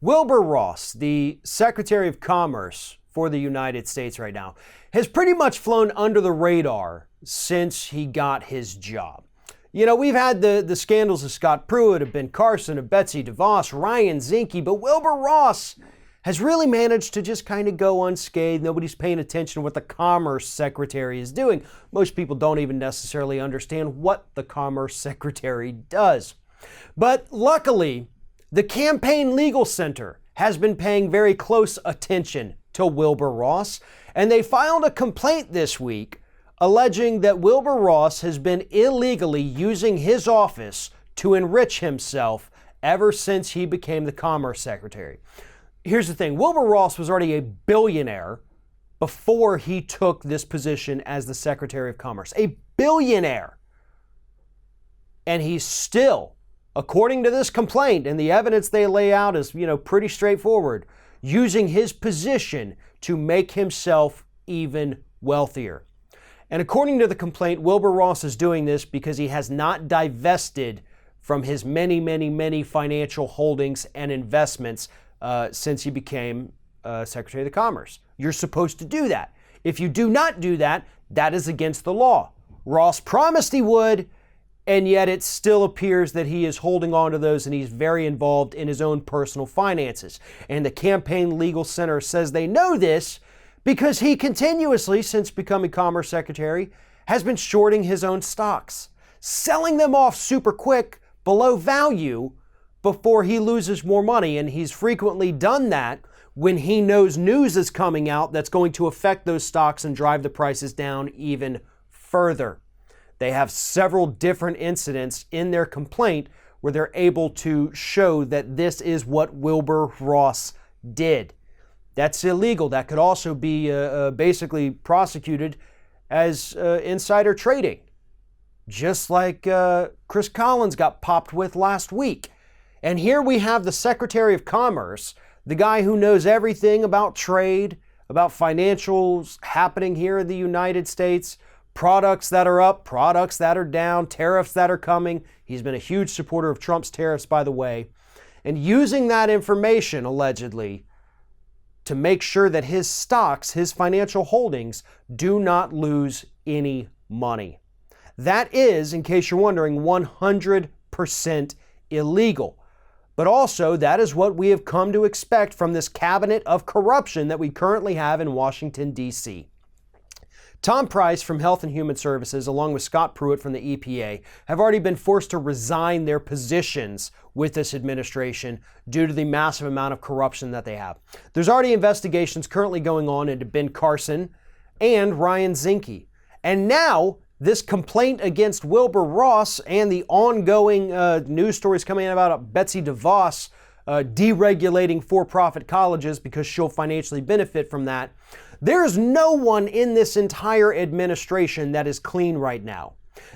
Wilbur Ross, the Secretary of Commerce for the United States right now, has pretty much flown under the radar since he got his job. You know, we've had the scandals of Scott Pruitt, of Ben Carson, of Betsy DeVos, Ryan Zinke, but Wilbur Ross has really managed to just kind of go unscathed. Nobody's paying attention to what the Commerce Secretary is doing. Most people don't even necessarily understand what the Commerce Secretary does. But luckily, the Campaign Legal Center has been paying very close attention to Wilbur Ross, and they filed a complaint this week alleging that Wilbur Ross has been illegally using his office to enrich himself ever since he became the Commerce Secretary. Here's the thing, Wilbur Ross was already a billionaire before he took this position as the Secretary of Commerce. A billionaire. And he's still, according to this complaint and the evidence they lay out is, pretty straightforward, using his position to make himself even wealthier. And according to the complaint, Wilbur Ross is doing this because he has not divested from his many financial holdings and investments since he became Secretary of the Commerce. You're supposed to do that. If you do not do that, that is against the law. Ross promised he would, and yet it still appears that he is holding on to those and he's very involved in his own personal finances. And the Campaign Legal Center says they know this because he continuously, since becoming Commerce Secretary, has been shorting his own stocks, selling them off super quick below value before he loses more money. And he's frequently done that when he knows news is coming out that's going to affect those stocks and drive the prices down even further. They have several different incidents in their complaint where they're able to show that this is what Wilbur Ross did. That's illegal. That could also be basically prosecuted as insider trading, just like Chris Collins got popped with last week. And here we have the Secretary of Commerce, the guy who knows everything about trade, about financials happening here in the United States, products that are up, products that are down, tariffs that are coming. He's been a huge supporter of Trump's tariffs, by the way, and using that information, allegedly, to make sure that his stocks, his financial holdings, do not lose any money. That is, in case you're wondering, 100% illegal. But also, that is what we have come to expect from this cabinet of corruption that we currently have in Washington, D.C. Tom Price from Health and Human Services, along with Scott Pruitt from the EPA, have already been forced to resign their positions with this administration due to the massive amount of corruption that they have. There's already investigations currently going on into Ben Carson and Ryan Zinke. And now, this complaint against Wilbur Ross and the ongoing news stories coming in about Betsy DeVos deregulating for-profit colleges because she'll financially benefit from that. There is no one in this entire administration that is clean right now.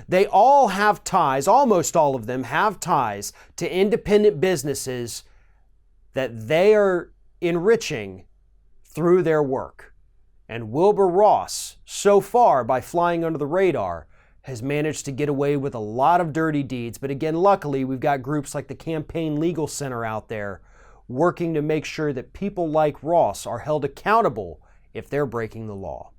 They all have ties, almost all of them have ties to independent businesses that they are enriching through their work. And Wilbur Ross, so far, by flying under the radar, has managed to get away with a lot of dirty deeds. But again, luckily, we've got groups like the Campaign Legal Center out there working to make sure that people like Ross are held accountable if they're breaking the law.